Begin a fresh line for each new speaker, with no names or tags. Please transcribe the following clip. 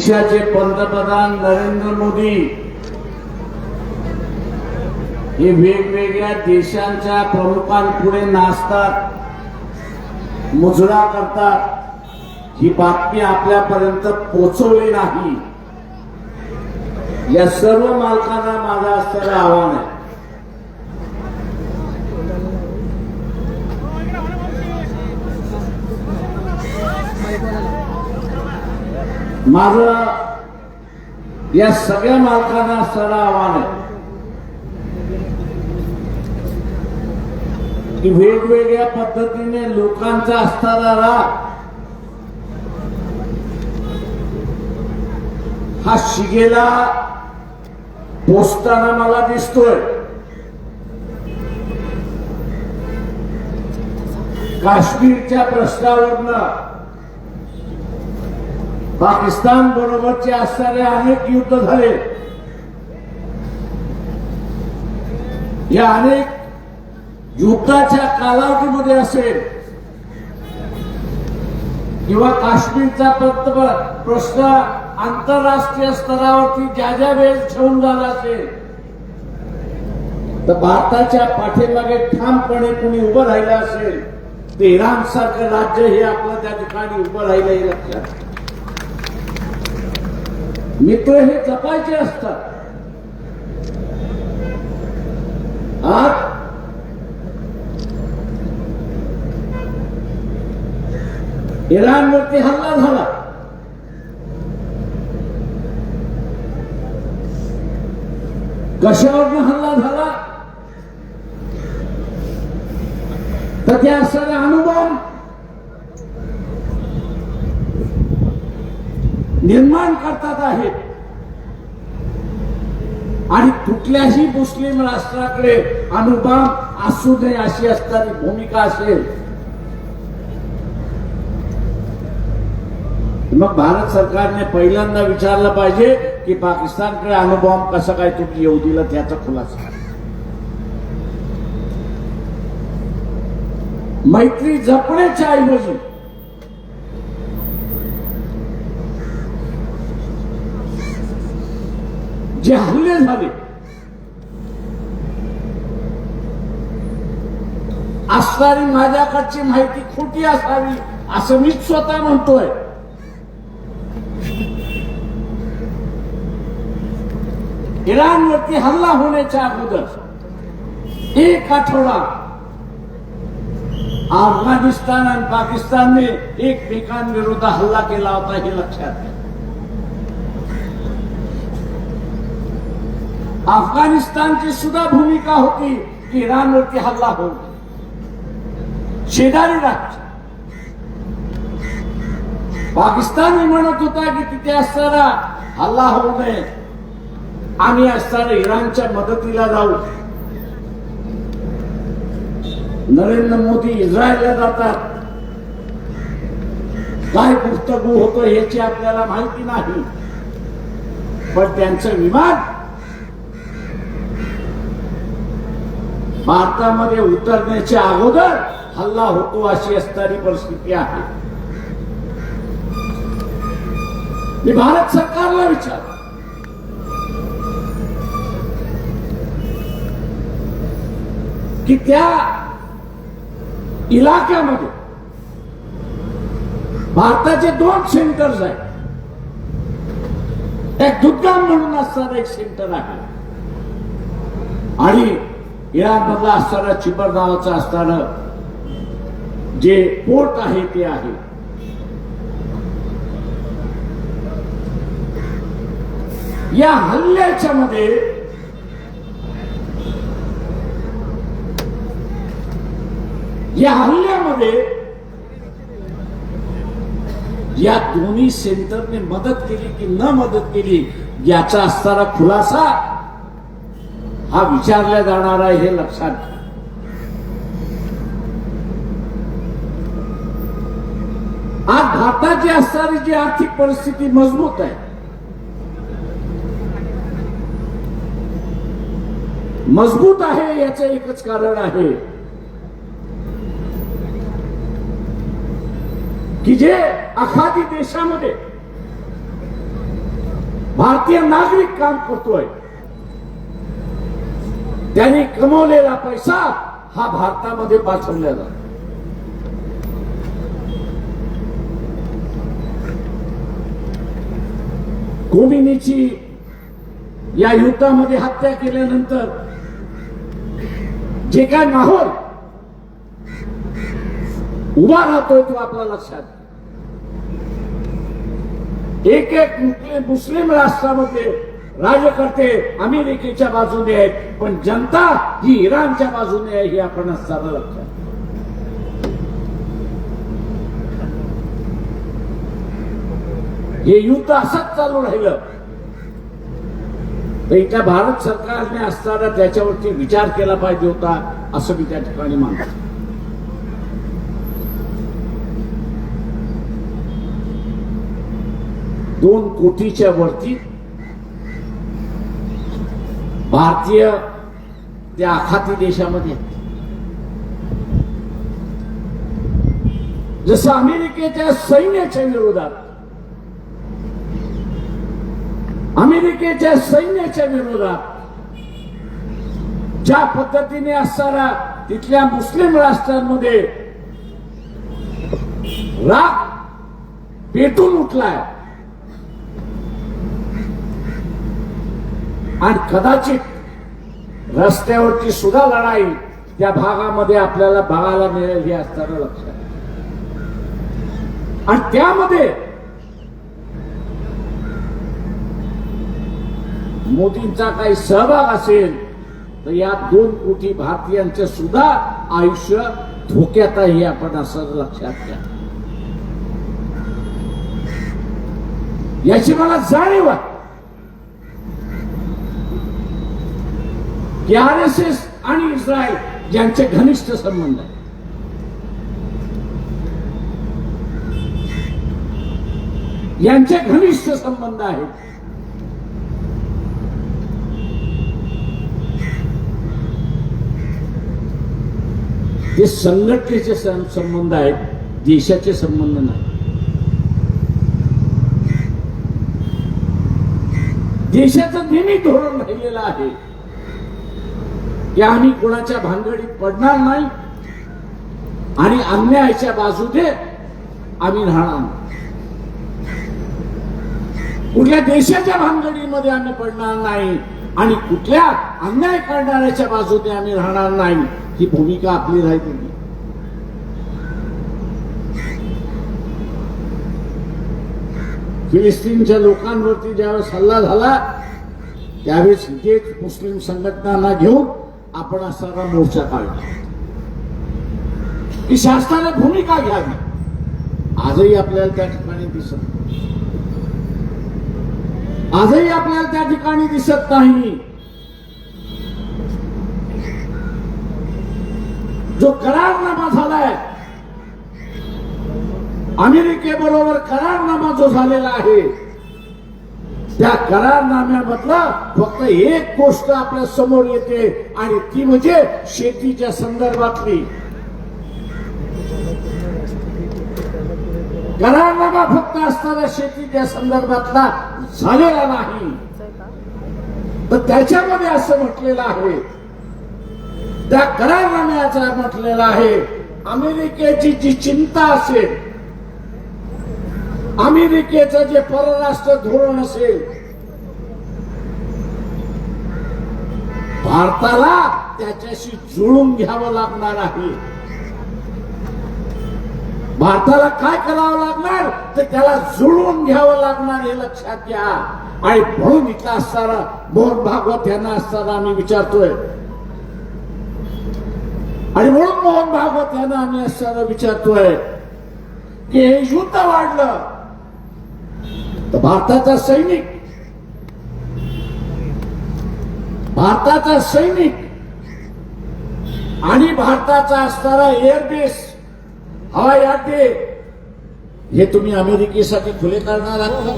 देशाचे पंतप्रधान नरेंद्र मोदी हे वेगवेगळ्या देशांच्या प्रमुखांपुढे नाचतात, मुजरा करतात, ही बातमी आपल्यापर्यंत पोहोचवली नाही। या सर्व मालकांना माझं असणारं आव्हान आहे, माझं या सगळ्या मालकांना असणारं आव्हान आहे की वेगवेगळ्या पद्धतीने लोकांचा असणारा राग हा शिगेला पोचताना मला दिसतोय। काश्मीरच्या प्रश्नावरनं पाकिस्तान बरोबरचे असणारे अनेक युद्ध झाले। या अनेक युद्धाच्या कालावधीमध्ये असेल किंवा काश्मीरचा प्रश्न आंतरराष्ट्रीय स्तरावरती ज्या वेळेस ठेवून झाला असेल तर भारताच्या पाठीमागे ठामपणे कुणी उभं राहिलं असेल ते इराण सारखं राज्य हे आपलं त्या ठिकाणी उभं राहिलं हे लक्षात। मित्र हे जपायचे असतात। आज इराणवरती हल्ला झाला, कशावरनं हल्ला झाला तर त्या असणारे अणुबॉम्ब निर्माण करतात आहेत आणि कुठल्याही मुस्लिम राष्ट्राकडे अणुबॉम्ब असू नये अशी असणारी भूमिका असेल मग भारत सरकारने पहिल्यांदा विचारलं पाहिजे की पाकिस्तानकडे अणुबॉम्ब कसं काय तुम्ही येऊ दिलं त्याचा खुलासा। मैत्री जपण्याच्या ऐवजी जे हल्ले झाले असणारी माझ्याकडची माहिती खोटी असावी असं मी स्वतः म्हणतोय। इराणवरती हल्ला होण्याच्या अगोदर एक आठवडा अफगाणिस्तान आणि पाकिस्तानने एकमेकांविरुद्ध हल्ला केला होता हे लक्षात घ्या। अफगाणिस्तानची सुद्धा भूमिका होती की इराणवरती हल्ला होऊ, शेजारी राज्य पाकिस्तान म्हणत होता की तिथे असणारा हल्ला होऊ नये, आम्ही असणाऱ्या इराणच्या मदतीला जाऊ। नरेंद्र मोदी इस्रायलला जातात, काय गुफ्तगू होतं याची आपल्याला माहिती नाही, पण त्यांचं विमान भारतामध्ये उतरण्याच्या अगोदर हल्ला होतो अशी असणारी परिस्थिती आहे। मी भारत सरकारला विचार की त्या इलाक्यामध्ये भारताचे 2 सेंटर्स आहेत, एक दुर्गाम म्हणून असणारं एक सेंटर आहे आणि इराण मधला असणारा चिबर नावाचं असणारं जे पोर्ट आहे ते आहे। या हल्ल्याच्या मध्ये या दोन्ही सेंटरने मदत केली की न मदत केली याचा असणारा खुलासा हा विचारला जाणार आहे हे लक्षात घ्या। आज भारताची असणारी जी आर्थिक परिस्थिती मजबूत आहे, मजबूत आहे याचं एकच कारण आहे की जे आखाती देशामध्ये भारतीय नागरिक काम करतोय, त्यांनी कमवलेला पैसा हा भारतामध्ये पाठवला जातो. खोमेनीची या युद्धामध्ये हत्या केल्यानंतर जे काय माहोल उभा राहतोय तो आपल्या लक्षात. एक एक मुस्लिम राष्ट्रामध्ये राजकर्ते अमेरिकेच्या बाजूने आहेत, पण जनता ही इराणच्या बाजूने आहे हे आपण सर्व लक्षात. हे युद्ध असंच चालू राहिलं तर इथल्या भारत सरकारने असताना त्याच्यावरती विचार केला पाहिजे होता असं मी त्या ठिकाणी मानतो. 2 कोटीच्या वरती भारतीय त्या आखाती देशामध्ये, जसं अमेरिकेच्या सैन्याच्या विरोधात, अमेरिकेच्या सैन्याच्या विरोधात ज्या पद्धतीने असणारा तिथल्या मुस्लिम राष्ट्रांमध्ये राग पेटून उठलाय आणि कदाचित रस्त्यावरची सुद्धा लढाई त्या भागामध्ये आपल्याला बघायला मिळेल हे असताना लक्षात. आणि त्यामध्ये मोदींचा काही सहभाग असेल तर या 2 कोटी भारतीयांचे सुद्धा आयुष्य धोक्यात आहे हे आपण असं लक्षात घ्या. याची मला जाणीव आहे की RSS आणि इस्रायल यांचे घनिष्ठ संबंध आहे. यांचे घनिष्ठ संबंध आहेत. ते संघटनेचे संबंध आहेत, देशाचे संबंध नाही. देशाचं नेहमी धोरण राहिलेलं आहे की आम्ही कोणाच्या भानगडीत पडणार नाही आणि अन्यायाच्या बाजूने आम्ही राहणार नाही. कुठल्या देशाच्या भानगडीमध्ये आम्ही पडणार नाही आणि कुठल्या अन्याय करणाऱ्याच्या बाजूने आम्ही राहणार नाही ही भूमिका आपली राहिली. फिलिस्तीनच्या लोकांवरती ज्यावेळेस हल्ला झाला त्यावेळेस हेच मुस्लिम संघटनांना घेऊन आपण असा मोर्चा काढला की शासनाने भूमिका घ्यावी. आजही आपल्याला त्या ठिकाणी दिसत आजही आपल्याला त्या ठिकाणी दिसत नाही. जो करारनामा झालाय अमेरिकेबरोबर, करारनामा जो झालेला आहे त्या करारनाम्यामधला फक्त एक गोष्ट आपल्या समोर येते आणि ती म्हणजे शेतीच्या संदर्भातली. करारनामा फक्त असताना शेतीच्या संदर्भातला झालेला नाही, तर त्याच्यामध्ये असं म्हटलेलं आहे, त्या करारनाम्याचा म्हटलेलं आहे अमेरिकेची जी चिंता असेल, अमेरिकेचं जे परराष्ट्र धोरण असेल, भारताला त्याच्याशी जुळून घ्यावं लागणार आहे. भारताला काय करावं लागणार तर त्याला जुळवून घ्यावं लागणार हे लक्षात घ्या. आणि म्हणून इथला असताना मोहन भागवत यांना असताना आम्ही विचारतोय, आणि म्हणून मोहन भागवत यांना आम्ही असताना विचारतोय की हे युद्ध वाढलं तर भारताचा सैनिक आणि भारताचा असणारा एअरबेस, हवाई अड्डे हे तुम्ही अमेरिकेसाठी खुले करणार आहात का?